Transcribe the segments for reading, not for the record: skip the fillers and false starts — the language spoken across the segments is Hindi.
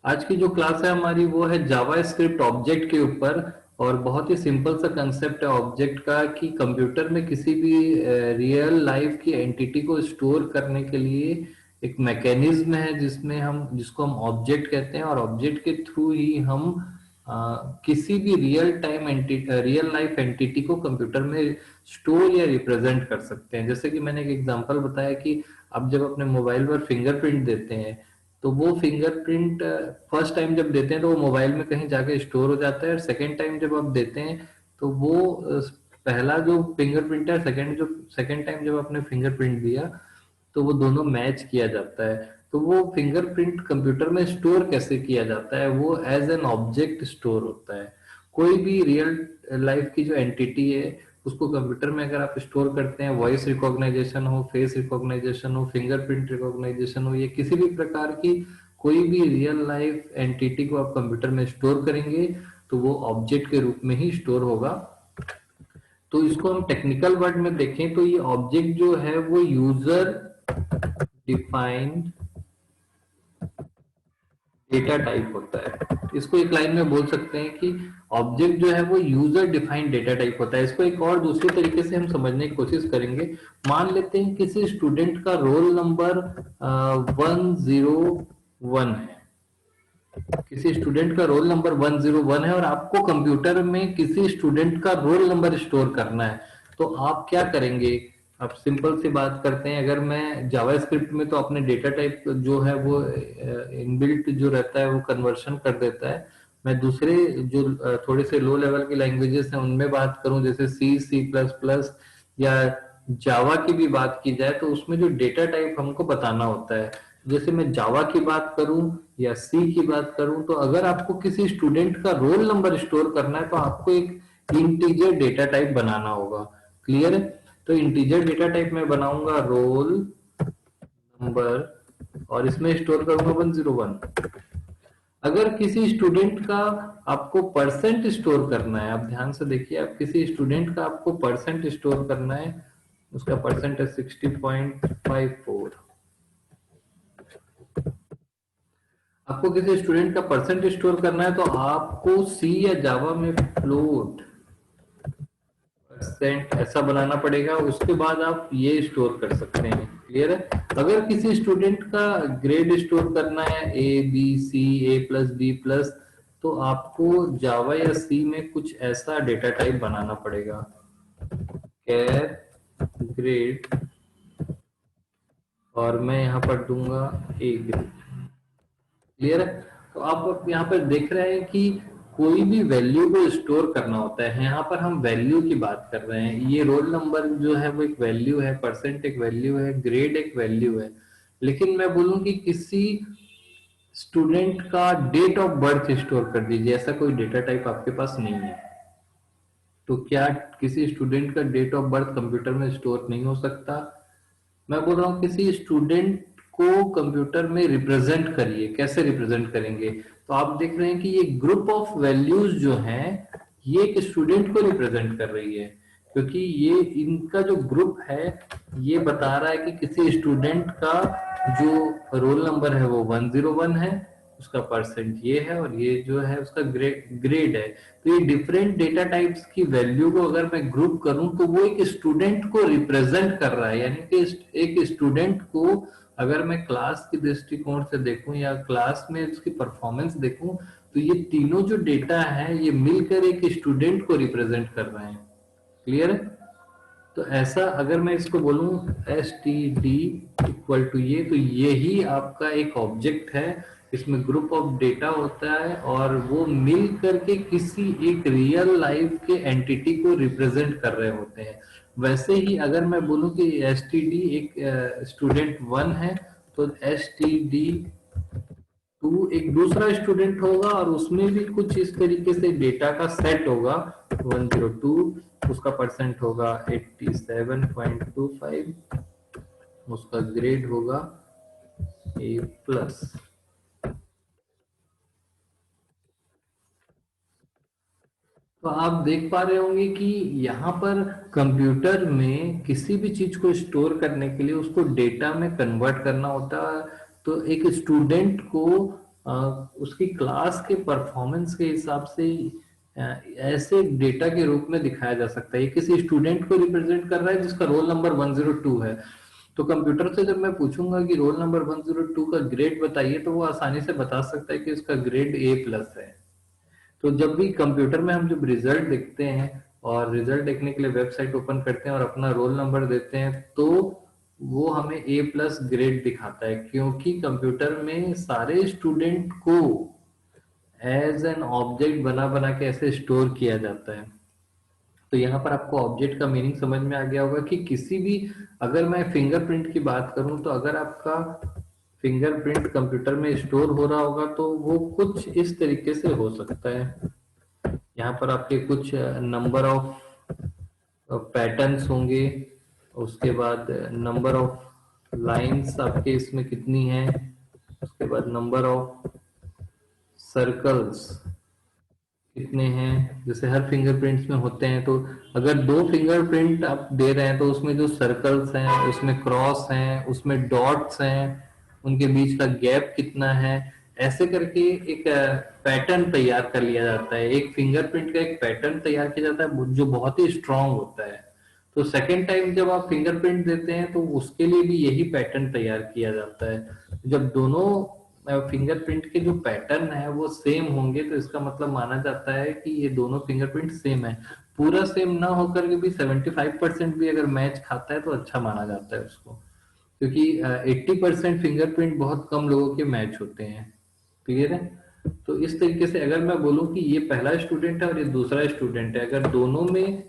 आज की जो क्लास है हमारी वो है जावा स्क्रिप्ट ऑब्जेक्ट के ऊपर। और बहुत ही सिंपल सा कंसेप्ट है ऑब्जेक्ट का कि कंप्यूटर में किसी भी रियल लाइफ की एंटिटी को स्टोर करने के लिए एक मैकेनिज्म है जिसको हम ऑब्जेक्ट कहते हैं, और ऑब्जेक्ट के थ्रू ही हम किसी भी रियल लाइफ एंटिटी को कंप्यूटर में स्टोर या रिप्रेजेंट कर सकते हैं। जैसे कि मैंने एक एग्जांपल बताया कि आप जब अपने मोबाइल पर फिंगरप्रिंट देते हैं तो वो फिंगरप्रिंट फर्स्ट टाइम जब देते हैं तो वो मोबाइल में कहीं जाके स्टोर हो जाता है, और सेकेंड टाइम जब आप देते हैं तो वो पहला जो फिंगरप्रिंट है, सेकेंड टाइम जब आपने फिंगरप्रिंट दिया तो वो दोनों मैच किया जाता है। तो वो फिंगरप्रिंट कंप्यूटर में स्टोर कैसे किया जाता है, वो एज एन ऑब्जेक्ट स्टोर होता है। कोई भी रियल लाइफ की जो एंटिटी है उसको कंप्यूटर में अगर आप स्टोर करते हैं, वॉइस रिकॉग्नाइजेशन हो, फेस रिकॉग्नाइजेशन हो, फिंगरप्रिंट रिकॉग्नाइजेशन हो, ये किसी भी प्रकार की कोई भी रियल लाइफ एंटिटी को आप कंप्यूटर में स्टोर करेंगे तो वो ऑब्जेक्ट के रूप में ही स्टोर होगा। तो इसको हम टेक्निकल वर्ड में देखें तो ये ऑब्जेक्ट जो है वो यूजर डिफाइंड डेटा टाइप होता है। इसको एक लाइन में बोल सकते हैं कि ऑब्जेक्ट जो है वो यूजर डिफाइंड डेटा टाइप होता है। इसको एक और दूसरे तरीके से हम समझने की कोशिश करेंगे। मान लेते हैं किसी स्टूडेंट का रोल नंबर 101 है। किसी स्टूडेंट का रोल नंबर 101 है और आपको कंप्यूटर में किसी स्टूडेंट का रोल नंबर स्टोर करना है, तो आप क्या करेंगे? अब सिंपल सी बात करते हैं। अगर मैं जावा स्क्रिप्ट में तो अपने डेटा टाइप जो है वो इनबिल्ट जो रहता है वो कन्वर्शन कर देता है। मैं दूसरे जो थोड़े से लो लेवल की लैंग्वेजेस हैं उनमें बात करूं, जैसे C++ या जावा की भी बात की जाए, तो उसमें जो डेटा टाइप हमको बताना होता है। जैसे मैं जावा की बात करूं या सी की बात करूं, तो अगर आपको किसी स्टूडेंट का रोल नंबर स्टोर करना है तो आपको एक इंटीजर डेटा टाइप बनाना होगा। क्लियर है? तो इंटीजर डेटा टाइप में बनाऊंगा रोल नंबर और इसमें स्टोर करूंगा 101। अगर किसी स्टूडेंट का आपको परसेंट स्टोर करना है, आप ध्यान से देखिए, आप किसी स्टूडेंट का आपको परसेंट स्टोर करना है, उसका परसेंट है 60.54। आपको किसी स्टूडेंट का परसेंट स्टोर करना है तो आपको सी या जावा में फ्लोट परसेंट ऐसा बनाना पड़ेगा। उसके बाद आप ये स्टोर कर सकते हैं। क्लियर है? अगर किसी स्टूडेंट का ग्रेड स्टोर करना है A B C A+B+, तो आपको जावा या सी में कुछ ऐसा डेटा टाइप बनाना पड़ेगा, कैर ग्रेड, और मैं यहाँ पर दूंगा A ग्रेड। क्लियर है? तो आप यहाँ पर देख रहे हैं कि कोई भी वैल्यू को स्टोर करना होता है। यहाँ पर हम वैल्यू की बात कर रहे हैं। ये रोल नंबर जो है वो एक वैल्यू है, परसेंट एक वैल्यू है, ग्रेड एक वैल्यू है। लेकिन मैं बोलूं कि किसी स्टूडेंट का डेट ऑफ बर्थ स्टोर कर दीजिए, ऐसा कोई डेटा टाइप आपके पास नहीं है, तो क्या किसी स्टूडेंट का डेट ऑफ बर्थ कंप्यूटर में स्टोर नहीं हो सकता? मैं बोल रहा हूँ किसी स्टूडेंट को कंप्यूटर में रिप्रेजेंट करिए। कैसे रिप्रेजेंट करेंगे? तो आप देख रहे हैं कि ये ग्रुप ऑफ वैल्यूज जो हैं ये एक स्टूडेंट को रिप्रेजेंट कर रही है, क्योंकि ये इनका जो ग्रुप है ये बता रहा है कि किसी स्टूडेंट का जो रोल नंबर है वो 101 है, उसका परसेंट ये है, और ये जो है उसका ग्रेड है। तो ये डिफरेंट डेटा टाइप्स की वैल्यू को अगर मैं ग्रुप करूं तो वो एक स्टूडेंट को रिप्रेजेंट कर रहा है। यानी कि एक स्टूडेंट को अगर मैं क्लास की दृष्टिकोण से देखूं या क्लास में उसकी परफॉर्मेंस देखूं, तो ये तीनों जो डेटा है ये मिलकर एक स्टूडेंट को रिप्रेजेंट कर रहे हैं। क्लियर है? तो ऐसा अगर मैं इसको बोलूं STD इक्वल टू ये, तो ये ही आपका एक ऑब्जेक्ट है। इसमें ग्रुप ऑफ डेटा होता है और वो मिल करके किसी एक रियल लाइफ के एंटिटी को रिप्रेजेंट कर रहे होते हैं। वैसे ही अगर मैं बोलूं कि STD एक स्टूडेंट 1 है, तो STD 2 एक दूसरा स्टूडेंट होगा और उसमें भी कुछ इस तरीके से डेटा का सेट होगा। 102 उसका परसेंट होगा 87.25, उसका ग्रेड होगा A+। तो आप देख पा रहे होंगे कि यहाँ पर कंप्यूटर में किसी भी चीज को स्टोर करने के लिए उसको डेटा में कन्वर्ट करना होता है। तो एक स्टूडेंट को उसकी क्लास के परफॉर्मेंस के हिसाब से अ, ऐसे डेटा के रूप में दिखाया जा सकता है। ये किसी स्टूडेंट को रिप्रेजेंट कर रहा है जिसका रोल नंबर 102 है, तो कंप्यूटर से जब मैं पूछूंगा कि रोल नंबर 102 का ग्रेड बताइए, तो वो आसानी से बता सकता है कि उसका ग्रेड A+ है। तो जब भी कंप्यूटर में हम जब रिजल्ट देखते हैं और रिजल्ट देखने के लिए वेबसाइट ओपन करते हैं और अपना रोल नंबर देते हैं, तो वो हमें A+ ग्रेड दिखाता है, क्योंकि कंप्यूटर में सारे स्टूडेंट को एज एन ऑब्जेक्ट बना बना के ऐसे स्टोर किया जाता है। तो यहाँ पर आपको ऑब्जेक्ट का मीनिंग समझ में आ गया होगा कि किसी भी, अगर मैं फिंगरप्रिंट की बात करूं, तो अगर आपका फिंगरप्रिंट कंप्यूटर में स्टोर हो रहा होगा तो वो कुछ इस तरीके से हो सकता है। यहाँ पर आपके कुछ नंबर ऑफ पैटर्न्स होंगे, उसके बाद नंबर ऑफ लाइंस आपके इसमें कितनी है, उसके बाद नंबर ऑफ सर्कल्स कितने हैं, जैसे हर फिंगरप्रिंट्स में होते हैं। तो अगर दो फिंगरप्रिंट आप दे रहे हैं तो उसमें जो सर्कल्स हैं, उसमें क्रॉस हैं, उसमें डॉट्स हैं, उनके बीच का गैप कितना है, ऐसे करके एक पैटर्न तैयार कर लिया जाता है। एक फिंगरप्रिंट का एक पैटर्न तैयार किया जाता है जो बहुत ही स्ट्रांग होता है। तो सेकेंड टाइम जब आप फिंगरप्रिंट देते हैं तो उसके लिए भी यही पैटर्न तैयार किया जाता है। जब दोनों फिंगरप्रिंट के जो पैटर्न है वो सेम होंगे तो इसका मतलब माना जाता है कि ये दोनों फिंगरप्रिंट सेम है। पूरा सेम ना होकर के भी 75% भी अगर मैच खाता है तो अच्छा माना जाता है उसको, क्योंकि 80% फिंगरप्रिंट बहुत कम लोगों के मैच होते हैं। क्लियर है? तो इस तरीके से अगर मैं बोलूं कि ये पहला स्टूडेंट है और ये दूसरा स्टूडेंट है, अगर दोनों में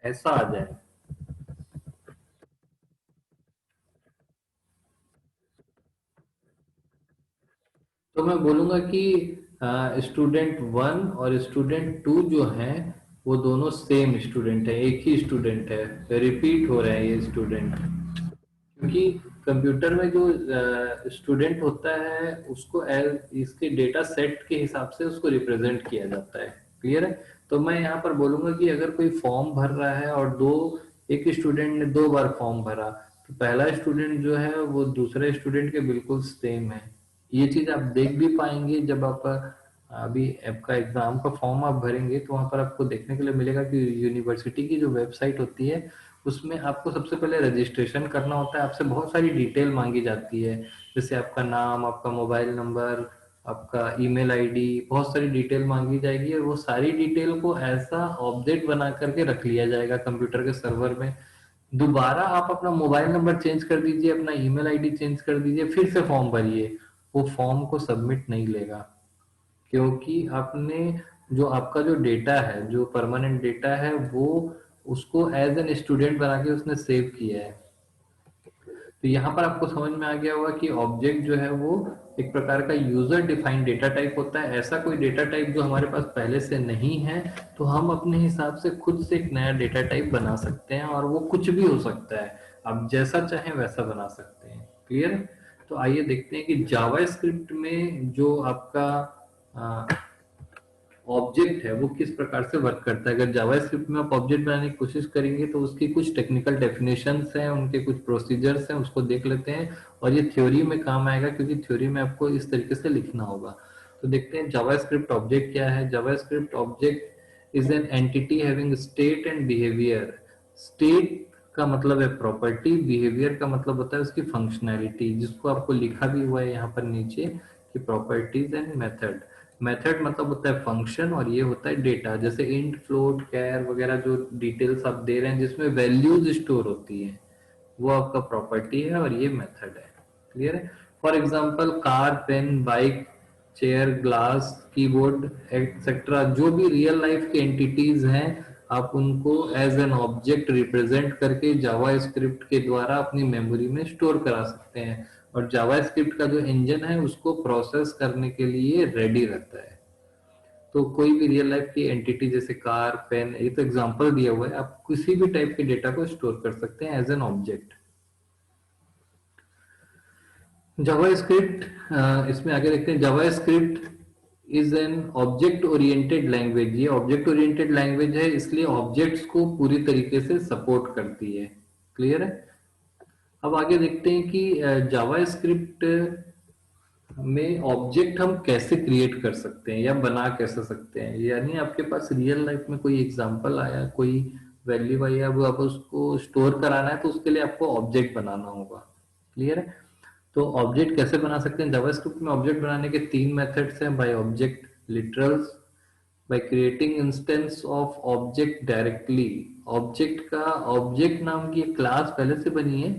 ऐसा आ जाए तो मैं बोलूंगा कि स्टूडेंट 1 और स्टूडेंट 2 जो हैं वो दोनों सेम स्टूडेंट है, एक ही स्टूडेंट है, रिपीट हो रहे हैं ये स्टूडेंट। क्योंकि कंप्यूटर में जो स्टूडेंट होता है उसको एज इसके डेटा सेट के हिसाब से उसको रिप्रेजेंट किया जाता है। क्लियर है? तो मैं यहाँ पर बोलूंगा कि अगर कोई फॉर्म भर रहा है और एक स्टूडेंट ने 2 बार फॉर्म भरा, तो पहला स्टूडेंट जो है वो दूसरे स्टूडेंट के बिल्कुल सेम है। ये चीज आप देख भी पाएंगे जब आप अभी आपका एग्जाम का फॉर्म आप भरेंगे, तो वहां पर आपको देखने के लिए मिलेगा कि यूनिवर्सिटी की जो वेबसाइट होती है उसमें आपको सबसे पहले रजिस्ट्रेशन करना होता है। आपसे बहुत सारी डिटेल मांगी जाती है, जैसे आपका नाम, आपका मोबाइल नंबर, आपका ईमेल आईडी, बहुत सारी डिटेल मांगी जाएगी और वो सारी डिटेल को ऐसा ऑब्जेक्ट बना करके रख लिया जाएगा कंप्यूटर के सर्वर में। दोबारा आप अपना मोबाइल नंबर चेंज कर दीजिए, अपना ईमेल आईडी चेंज कर दीजिए, फिर से फॉर्म भरिए, वो फॉर्म को सबमिट नहीं लेगा, क्योंकि आपने जो आपका जो डेटा है, जो परमानेंट डेटा है, वो उसको एज एन स्टूडेंट बना के उसने सेव किया है। तो यहाँ पर आपको समझ में आ गया होगा कि ऑब्जेक्ट जो है वो एक प्रकार का यूजर डिफाइंड डेटा टाइप होता है। ऐसा कोई डेटा टाइप जो हमारे पास पहले से नहीं है, तो हम अपने हिसाब से खुद से एक नया डेटा टाइप बना सकते हैं, और वो कुछ भी हो सकता है, आप जैसा चाहें वैसा बना सकते हैं। क्लियर? तो आइए देखते हैं कि जावा स्क्रिप्ट में जो आपका ऑब्जेक्ट है वो किस प्रकार से वर्क करता है। अगर जावास्क्रिप्ट में आप ऑब्जेक्ट बनाने की कोशिश करेंगे तो उसकी कुछ टेक्निकल डेफिनेशंस हैं, उनके कुछ प्रोसीजर्स हैं, उसको देख लेते हैं। और ये थ्योरी में काम आएगा, क्योंकि थ्योरी में आपको इस तरीके से लिखना होगा। तो देखते हैं जावास्क्रिप्ट ऑब्जेक्ट क्या है। JavaScript object is an entity having state and behaviour. State का मतलब है प्रॉपर्टी, बिहेवियर का मतलब होता है उसकी फंक्शनैलिटी, जिसको आपको लिखा भी हुआ है यहाँ पर नीचे कि प्रॉपर्टीज एंड मेथड। मेथड मतलब होता है फंक्शन, और ये होता है डेटा, जैसे इंट, फ्लोट, कैर वगैरह जो डिटेल्स आप दे रहे हैं जिसमें वैल्यूज स्टोर होती है, वो आपका प्रॉपर्टी है और ये मेथड है। क्लियर है? For example car, pen, bike, chair, glass, keyboard etcetera, जो भी रियल लाइफ के एंटिटीज हैं, आप उनको एज एन ऑब्जेक्ट रिप्रेजेंट करके जावा स्क्रिप्ट के द्वारा अपनी मेमोरी में स्टोर करा सकते हैं, और जावा स्क्रिप्ट का जो इंजन है उसको प्रोसेस करने के लिए रेडी रहता है। तो कोई भी रियल लाइफ की एंटिटी जैसे कार, पेन, ये तो एग्जांपल दिया हुआ है, आप किसी भी टाइप के डेटा को स्टोर कर सकते हैं एज एन ऑब्जेक्ट। जावास्क्रिप्ट, इसमें आगे देखते हैं, JavaScript is an object oriented language. ये ऑब्जेक्ट ओरिएंटेड लैंग्वेज है, इसलिए ऑब्जेक्ट्स को पूरी तरीके से सपोर्ट करती है। क्लियर है? अब आगे देखते हैं कि जावास्क्रिप्ट में ऑब्जेक्ट हम कैसे क्रिएट कर सकते हैं या बना कैसे सकते हैं, यानी आपके पास रियल लाइफ में कोई एग्जांपल आया, कोई वैल्यू आई, अब आप उसको स्टोर कराना है तो उसके लिए आपको ऑब्जेक्ट बनाना होगा। क्लियर है? तो ऑब्जेक्ट कैसे बना सकते हैं? जावास्क्रिप्ट में ऑब्जेक्ट बनाने के तीन मेथड्स हैं, by object, literals, by creating instance of object directly. Object का, ऑब्जेक्ट नाम की एक क्लास पहले से बनी है,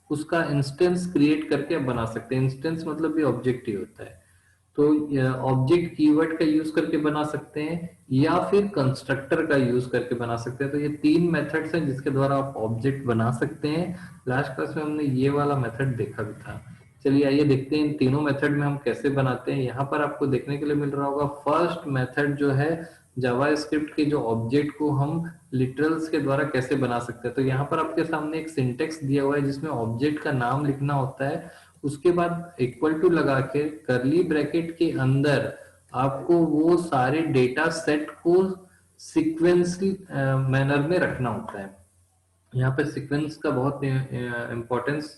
उसका इंस्टेंस क्रिएट करके आप बना सकते हैं। इंस्टेंस मतलब भी ऑब्जेक्ट ही होता है। तो ऑब्जेक्ट कीवर्ड का यूज करके बना सकते हैं या फिर कंस्ट्रक्टर का यूज करके बना सकते हैं। तो ये तीन मेथड्स हैं जिसके द्वारा आप ऑब्जेक्ट बना सकते हैं। लास्ट क्लास में हमने ये वाला मेथड देखा भी था। चलिए आइए देखते हैं इन तीनों मेथड में हम कैसे बनाते हैं। यहाँ पर आपको देखने के लिए मिल रहा होगा फर्स्ट मेथड जो है जावा स्क्रिप्ट के जो ऑब्जेक्ट को हम लिटरल्स के द्वारा कैसे बना सकते हैं। तो यहाँ पर आपके सामने एक सिंटेक्स दिया हुआ है जिसमें ऑब्जेक्ट का नाम लिखना होता है, उसके बाद इक्वल टू लगा के करली ब्रैकेट के अंदर आपको वो सारे डेटा सेट को सीक्वेंस मैनर में रखना होता है। यहाँ पे सीक्वेंस का बहुत इम्पोर्टेंस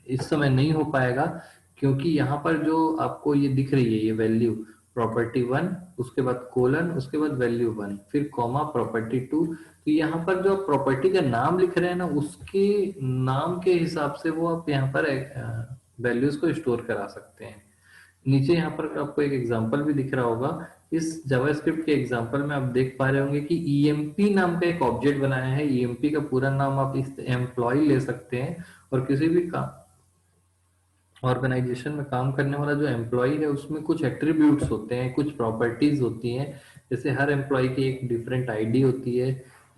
इस समय नहीं हो पाएगा, क्योंकि यहाँ पर जो आपको ये दिख रही है ये वैल्यू प्रॉपर्टी वन, उसके बाद कोलन, उसके बाद वैल्यू वन, फिर कॉमा प्रॉपर्टी टू। तो यहाँ पर जो प्रॉपर्टी का नाम लिख रहे हैं ना, उसके नाम के हिसाब से वो आप यहाँ पर वैल्यूज को स्टोर करा सकते हैं। नीचे यहाँ पर आपको एक एग्जांपल भी दिख रहा होगा। इस जावास्क्रिप्ट के एग्जांपल में आप देख पा रहे होंगे कि ईएमपी नाम का एक ऑब्जेक्ट बनाया है। ईएमपी का पूरा नाम आप इस एम्प्लॉय ले सकते हैं, और किसी भी ऑर्गेनाइजेशन में काम करने वाला जो एम्प्लॉय है उसमें कुछ एट्रीब्यूट्स होते हैं, कुछ प्रॉपर्टीज होती हैं। जैसे हर एम्प्लॉय की एक डिफरेंट आईडी होती है।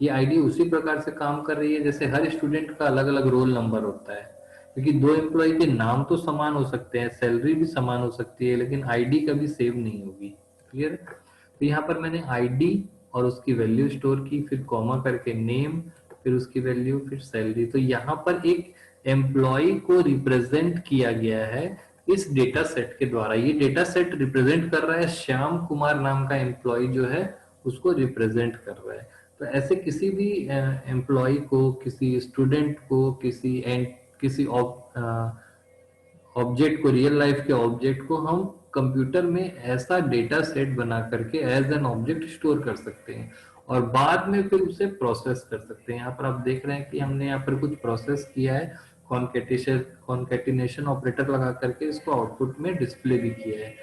ये आईडी उसी प्रकार से काम कर रही है जैसे हर स्टूडेंट का अलग अलग रोल नंबर होता है, क्योंकि दो एम्प्लॉय के नाम तो समान हो सकते हैं, सैलरी भी समान हो सकती है, लेकिन आईडी कभी सेम नहीं होगी। क्लियर? तो यहाँ पर मैंने आईडी और उसकी वैल्यू स्टोर की, फिर कॉमा करके नेम, फिर उसकी वैल्यू, फिर सैलरी। तो यहाँ पर एक एम्प्लॉय को रिप्रेजेंट किया गया है इस डेटा सेट के द्वारा। ये डेटा सेट रिप्रेजेंट कर रहा है श्याम कुमार नाम का एम्प्लॉय जो है उसको रिप्रेजेंट कर रहा है। तो ऐसे किसी भी एम्प्लॉय को, किसी स्टूडेंट को, किसी ऑब्जेक्ट को, रियल लाइफ के ऑब्जेक्ट को हम कंप्यूटर में ऐसा डेटा सेट बना करके एज एन ऑब्जेक्ट स्टोर कर सकते हैं और बाद में फिर उसे प्रोसेस कर सकते हैं। यहाँ पर आप देख रहे हैं कि हमने यहाँ पर कुछ प्रोसेस किया है, कॉन्केटिनेशन ऑपरेटर लगा करके इसको आउटपुट में डिस्प्ले भी किया है।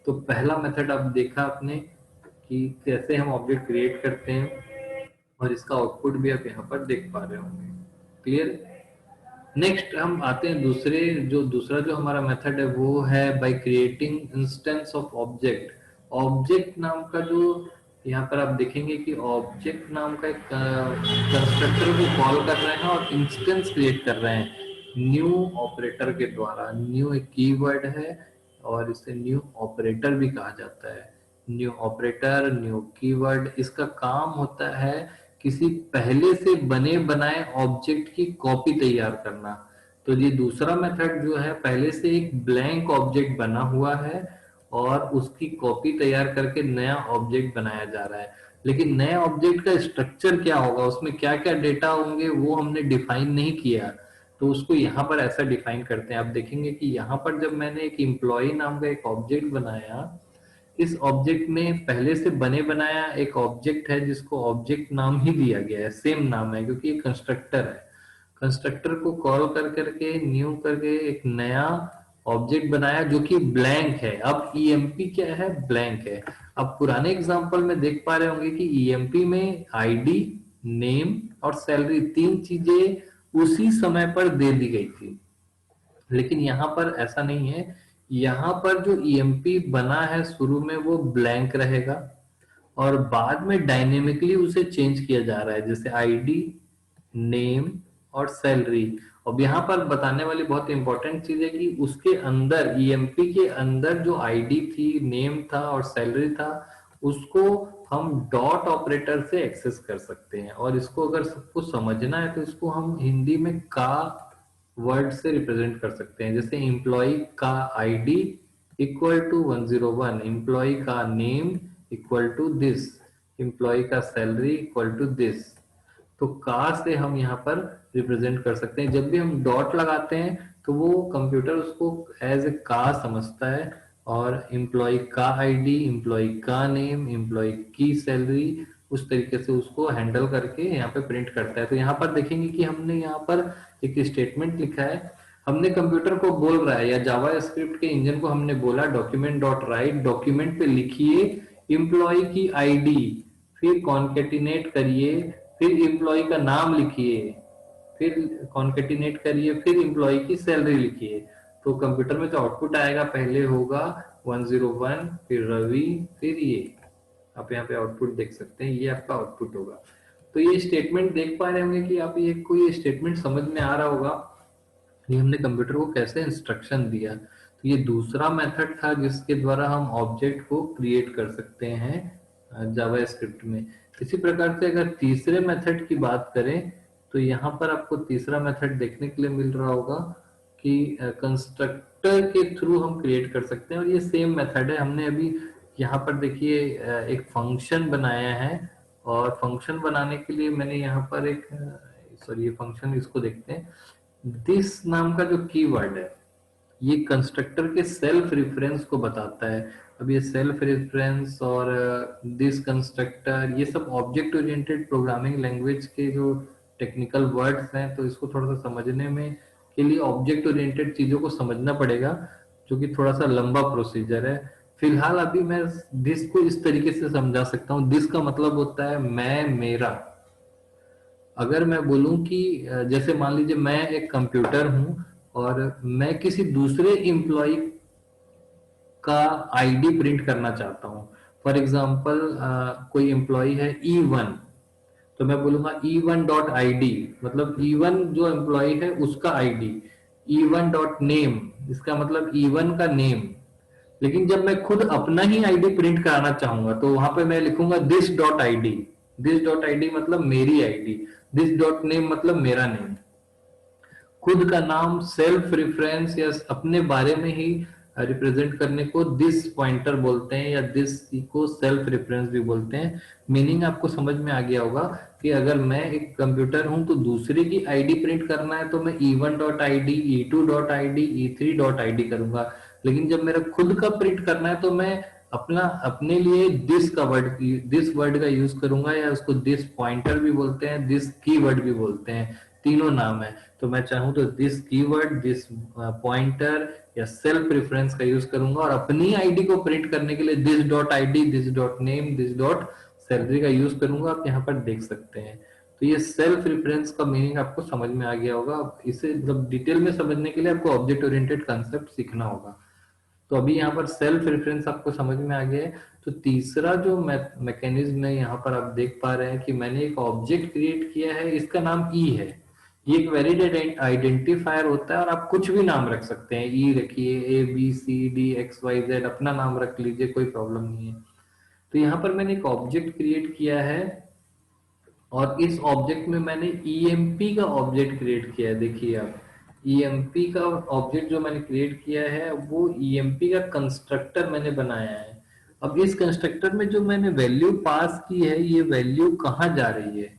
तो पहला मेथड आप देखा आपने कि कैसे हम ऑब्जेक्ट क्रिएट करते हैं, और इसका आउटपुट भी आप यहाँ पर देख पा रहे होंगे। क्लियर? नेक्स्ट हम आते हैं दूसरा जो हमारा मेथड है वो है by creating instance of object. Object नाम का जो यहाँ पर आप देखेंगे कि ऑब्जेक्ट नाम का एक कंस्ट्रक्टर को कॉल कर रहे हैं और इंस्टेंस क्रिएट कर रहे हैं न्यू ऑपरेटर के द्वारा। न्यू एक कीवर्ड है और इसे न्यू ऑपरेटर भी कहा जाता है। न्यू ऑपरेटर, न्यू कीवर्ड, इसका काम होता है किसी पहले से बने बनाए ऑब्जेक्ट की कॉपी तैयार करना। तो ये दूसरा मेथड जो है, पहले से एक ब्लैंक ऑब्जेक्ट बना हुआ है और उसकी कॉपी तैयार करके नया ऑब्जेक्ट बनाया जा रहा है। लेकिन नए ऑब्जेक्ट का स्ट्रक्चर क्या होगा, उसमें क्या क्या डेटा होंगे, वो हमने डिफाइन नहीं किया। तो उसको यहाँ पर ऐसा डिफाइन करते हैं। आप देखेंगे कि यहाँ पर जब मैंने एक एम्प्लॉय नाम का एक ऑब्जेक्ट बनाया, इस ऑब्जेक्ट में पहले से बने बनाया एक ऑब्जेक्ट है जिसको ऑब्जेक्ट नाम ही दिया गया है, सेम नाम है क्योंकि ये कंस्ट्रक्टर है। कंस्ट्रक्टर को कॉल कर करके न्यू करके एक नया ऑब्जेक्ट बनाया जो कि ब्लैंक है। अब ईएमपी क्या है? ब्लैंक है। अब पुराने एग्जांपल में देख पा रहे होंगे कि ईएमपी में आईडी, नेम और सैलरी तीन चीजें उसी समय पर दे दी गई थी, लेकिन यहाँ पर ऐसा नहीं है। यहाँ पर जो ईएमपी बना है शुरू में वो ब्लैंक रहेगा और बाद में डायनेमिकली उसे चेंज किया जा रहा है, जैसे आईडी, नेम और सैलरी। अब यहाँ पर बताने वाली बहुत इंपॉर्टेंट चीज है कि उसके अंदर, ईएमपी के अंदर जो आईडी थी, नेम था और सैलरी था, उसको हम डॉट ऑपरेटर से एक्सेस कर सकते हैं। और इसको अगर सबको समझना है तो इसको हम हिंदी में का वर्ड से रिप्रेजेंट कर सकते हैं। जैसे एम्प्लॉय का आईडी इक्वल टू 101, एम्प्लॉय का name equal to this, employee का सैलरी इक्वल टू दिस। तो का से हम यहाँ पर रिप्रेजेंट कर सकते हैं। जब भी हम डॉट लगाते हैं तो वो कंप्यूटर उसको एज ए का समझता है, और एम्प्लॉय का आईडी, एम्प्लॉय का नेम, एम्प्लॉय की सैलरी, उस तरीके से उसको हैंडल करके यहाँ पे प्रिंट करता है। तो यहाँ पर देखेंगे कि हमने यहाँ पर एक स्टेटमेंट लिखा है, हमने कंप्यूटर को बोल रहा है या जावा स्क्रिप्ट के इंजन को हमने बोला डॉक्यूमेंट डॉट राइट, डॉक्यूमेंट पे लिखिए एम्प्लॉय की आईडी, फिर कॉन्केटिनेट करिए, फिर एम्प्लॉय का नाम लिखिए, फिर कॉन्केटिनेट करिए, फिर एम्प्लॉय की सैलरी लिखिए। तो कंप्यूटर में जो आउटपुट आएगा पहले होगा 101, फिर रवि, फिर ये आप यहाँ पे आउटपुट देख सकते हैं, ये आपका आउटपुट होगा। तो ये स्टेटमेंट देख पा रहे होंगे कि आप ये कोई स्टेटमेंट समझ में आ रहा होगा, ये हमने कंप्यूटर को कैसे इंस्ट्रक्शन दिया। तो ये दूसरा मेथड था जिसके द्वारा हम ऑब्जेक्ट को क्रिएट कर सकते हैं जावा स्क्रिप्ट में। इसी प्रकार से अगर तीसरे मेथड की बात करें तो यहाँ पर आपको तीसरा मेथड देखने के लिए मिल रहा होगा कि कंस्ट्रक्टर के थ्रू हम क्रिएट कर सकते हैं, और ये सेम मेथड है। हमने अभी यहाँ पर देखिए एक फंक्शन बनाया है, और फंक्शन बनाने के लिए मैंने यहाँ पर एक सॉरी, ये फंक्शन इसको देखते हैं। दिस नाम का जो कीवर्ड है ये कंस्ट्रक्टर के सेल्फ रेफरेंस को बताता है। अब ये सेल्फ रेफरेंस और दिस कंस्ट्रक्टर, ये सब ऑब्जेक्ट ओरिएंटेड प्रोग्रामिंग लैंग्वेज के जो टेक्निकल वर्ड्स हैं, तो इसको थोड़ा सा समझने में के लिए ऑब्जेक्ट ओरिएंटेड चीजों को समझना पड़ेगा, जो कि थोड़ा सा लंबा प्रोसीजर है। फिलहाल अभी मैं दिस को इस तरीके से समझा सकता हूँ। दिस का मतलब होता है मैं, मेरा। अगर मैं बोलूं कि जैसे मान लीजिए मैं एक कंप्यूटर हूं और मैं किसी दूसरे एम्प्लॉय का आईडी प्रिंट करना चाहता हूं। फॉर एग्जांपल कोई एम्प्लॉय है E1, तो मैं बोलूंगा E1 डॉट आई डी, मतलब E1 जो एम्प्लॉय है उसका आईडी। E1 डॉट नेम, इसका मतलब E1 का नेम। लेकिन जब मैं खुद अपना ही आईडी प्रिंट कराना चाहूंगा तो वहां पे मैं लिखूंगा this dot I D. This dot I D मतलब मेरी आईडी, दिस डॉट नेम मतलब मेरा नेम। खुद का नाम, सेल्फ रेफरेंस या अपने बारे में ही रिप्रेजेंट करने को दिस पॉइंटर बोलते हैं, या दिस को सेल्फ रेफरेंस भी बोलते हैं। मीनिंग आपको समझ में आ गया होगा कि अगर मैं एक कंप्यूटर हूं तो दूसरे की आईडी प्रिंट करना है तो मैं E1 dot I D, E2 dot I D, E3 dot I D करूंगा। लेकिन जब मेरा खुद का प्रिंट करना है तो मैं अपना अपने लिए दिस वर्ड का यूज करूंगा, या उसको दिस पॉइंटर भी बोलते हैं, दिस कीवर्ड भी बोलते हैं, तीनों नाम है। तो मैं चाहूँ तो दिस कीवर्ड, दिस पॉइंटर या सेल्फ रेफरेंस का यूज करूंगा, और अपनी आईडी को प्रिंट करने के लिए this dot I D, this dot name, this dot salary का यूज करूंगा। आप यहाँ पर देख सकते हैं। तो ये सेल्फ रेफरेंस का मीनिंग आपको समझ में आ गया होगा। इसे मतलब डिटेल में समझने के लिए आपको ऑब्जेक्ट ओरिएंटेड कंसेप्ट सीखना होगा। तो अभी यहाँ पर सेल्फ रेफरेंस आपको समझ में आ गया है। तो तीसरा जो मैकेनिज्म है यहाँ पर आप देख पा रहे हैं कि मैंने एक ऑब्जेक्ट क्रिएट किया है, इसका नाम ई है। ये एक वैलिड आइडेंटिफायर होता है, और आप कुछ भी नाम रख सकते हैं। ई रखिए, ABCD XYZ, अपना नाम रख लीजिए, कोई प्रॉब्लम नहीं है। तो यहाँ पर मैंने एक ऑब्जेक्ट क्रिएट किया है, और इस ऑब्जेक्ट में मैंने EMP का ऑब्जेक्ट क्रिएट किया है। देखिए आप, EMP का ऑब्जेक्ट जो मैंने क्रिएट किया है वो EMP का कंस्ट्रक्टर मैंने बनाया है। अब इस कंस्ट्रक्टर में जो मैंने वैल्यू पास की है, ये वैल्यू कहाँ जा रही है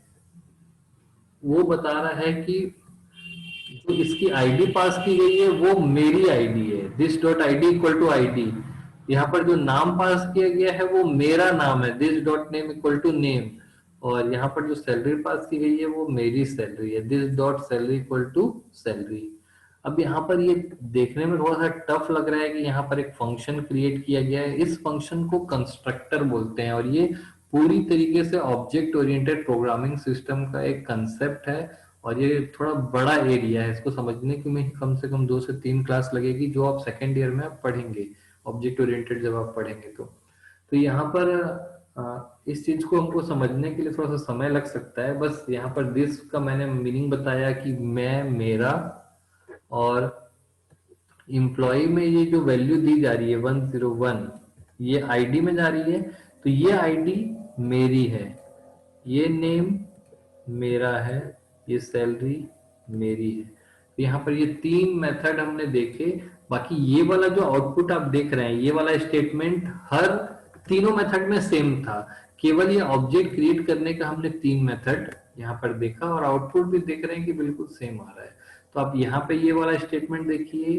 वो बता रहा है कि जो इसकी आईडी पास की गई है वो मेरी आईडी है, this dot I D equal to I D. यहाँ पर जो नाम पास किया गया है वो मेरा नाम है, this dot name equal to name. और यहाँ पर जो सैलरी पास की गई है वो मेरी सैलरी है, this dot salary equal to salary. अब यहाँ पर ये देखने में थोड़ा सा टफ लग रहा है कि यहाँ पर एक फंक्शन क्रिएट किया गया है। इस फंक्शन को कंस्ट्रक्टर बोलते हैं, और ये पूरी तरीके से ऑब्जेक्ट ओरिएंटेड प्रोग्रामिंग सिस्टम का एक कंसेप्ट है। और ये थोड़ा बड़ा एरिया है, इसको समझने के में कम से कम 2 से 3 क्लास लगेगी, जो आप सेकेंड ईयर में आप पढ़ेंगे ऑब्जेक्ट ओरिएंटेड जब आप पढ़ेंगे तो यहाँ पर इस चीज को हमको समझने के लिए थोड़ा सा समय लग सकता है। बस यहाँ पर दिस का मैंने मीनिंग बताया कि मैं, मेरा, और इम्प्लॉय में ये जो वैल्यू दी जा रही है 101, ये आईडी में जा रही है। तो ये आईडी मेरी है, ये नेम मेरा है, ये सैलरी मेरी है। तो यहाँ पर ये 3 मेथड हमने देखे। बाकी ये वाला जो आउटपुट आप देख रहे हैं, ये वाला स्टेटमेंट हर तीनों मेथड में सेम था। केवल ये ऑब्जेक्ट क्रिएट करने का हमने 3 मेथड यहाँ पर देखा, और आउटपुट भी देख रहे हैं कि बिल्कुल सेम आ रहा है। तो आप यहाँ पे ये वाला स्टेटमेंट देखिए,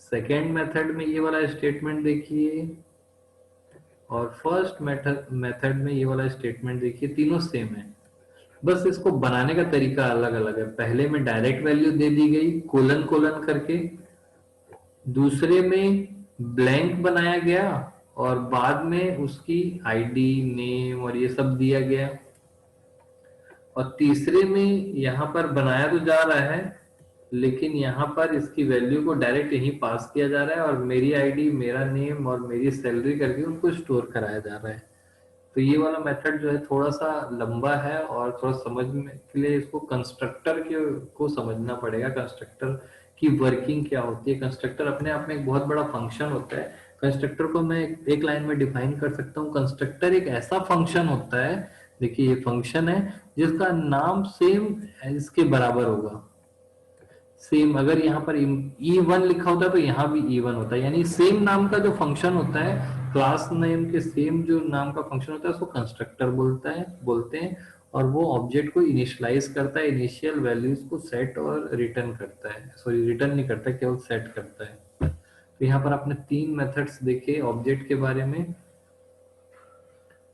सेकेंड मेथड में ये वाला स्टेटमेंट देखिए, और फर्स्ट मेथड मेथड में ये वाला स्टेटमेंट देखिए, तीनों सेम है। बस इसको बनाने का तरीका अलग अलग है। पहले में डायरेक्ट वैल्यू दे दी गई कोलन कोलन करके, दूसरे में ब्लैंक बनाया गया और बाद में उसकी आईडी नेम और ये सब दिया गया, और तीसरे में यहाँ पर बनाया तो जा रहा है लेकिन यहाँ पर इसकी वैल्यू को डायरेक्ट यहीं पास किया जा रहा है और मेरी आईडी, मेरा नेम और मेरी सैलरी करके उनको स्टोर कराया जा रहा है। तो ये वाला मेथड जो है थोड़ा सा लंबा है और थोड़ा समझने के लिए इसको कंस्ट्रक्टर के को समझना पड़ेगा। कंस्ट्रक्टर की वर्किंग क्या होती है। कंस्ट्रक्टर अपने आप में एक बहुत बड़ा फंक्शन होता है। कंस्ट्रक्टर को मैं एक लाइन में डिफाइन कर सकता हूँ। कंस्ट्रक्टर एक ऐसा फंक्शन होता है, देखिए ये फंक्शन है जिसका नाम सेम इसके बराबर होगा। सेम अगर यहाँ पर E1 लिखा होता है तो यहाँ भी E1 होता है, यानी सेम नाम का जो फंक्शन होता है, क्लास नेम के सेम जो नाम का फंक्शन होता है उसको कंस्ट्रक्टर बोलते हैं। और वो ऑब्जेक्ट को इनिशियलाइज करता है, इनिशियल वैल्यूज को सेट और रिटर्न करता है, सॉरी रिटर्न नहीं करता, केवल सेट करता है। तो यहाँ पर आपने 3 मेथड्स देखे ऑब्जेक्ट के बारे में।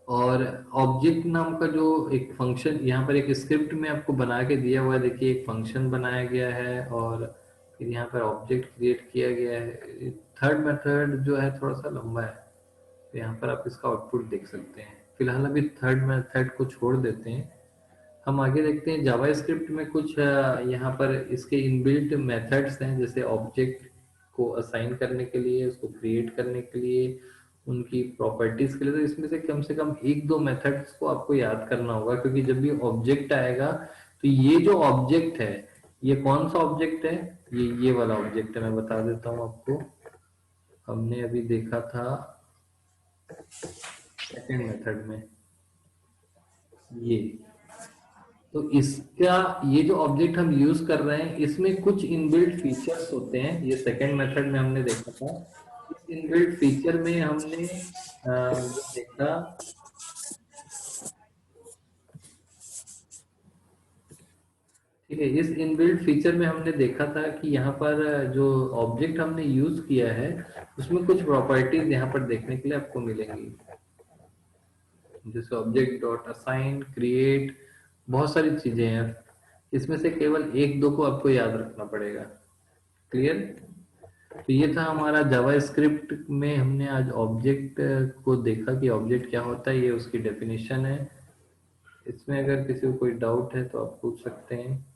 और ऑब्जेक्ट नाम का जो एक फंक्शन यहाँ पर एक स्क्रिप्ट में आपको बना के दिया हुआ है, देखिए एक फंक्शन बनाया गया है और फिर यहाँ पर ऑब्जेक्ट क्रिएट किया गया है। थर्ड मेथड जो है थोड़ा सा लंबा है, तो यहाँ पर आप इसका आउटपुट देख सकते हैं। फिलहाल अभी थर्ड मेथड को छोड़ देते हैं, हम आगे देखते हैं। जावा स्क्रिप्ट में कुछ यहाँ पर इसके इनबिल्ट मेथड्स हैं, जैसे ऑब्जेक्ट को असाइन करने के लिए, उसको क्रिएट करने के लिए, उनकी प्रॉपर्टीज के लिए। तो इसमें से कम एक दो मेथड्स को आपको याद करना होगा, क्योंकि जब भी ऑब्जेक्ट आएगा तो ये जो ऑब्जेक्ट है, ये कौन सा ऑब्जेक्ट है, ये वाला ऑब्जेक्ट है। मैं बता देता हूँ आपको, हमने अभी देखा था सेकेंड मेथड में ये। तो इसका ये जो ऑब्जेक्ट हम यूज कर रहे हैं इसमें कुछ इनबिल्ट फीचर्स होते हैं, ये सेकंड मेथड में हमने देखा था। इस इनबिल्ट फीचर में हमने जो देखा, ठीक है, इस इनबिल्ट फीचर में हमने देखा था कि यहाँ पर जो ऑब्जेक्ट हमने यूज किया है उसमें कुछ प्रॉपर्टीज यहाँ पर देखने के लिए आपको मिलेंगी, जैसे ऑब्जेक्ट डॉट असाइन, क्रिएट, बहुत सारी चीजें हैं। इसमें से केवल एक दो को आपको याद रखना पड़ेगा। क्लियर। तो ये था हमारा जावा स्क्रिप्ट में, हमने आज ऑब्जेक्ट को देखा कि ऑब्जेक्ट क्या होता है, ये उसकी डेफिनेशन है। इसमें अगर किसी को कोई डाउट है तो आप पूछ सकते हैं।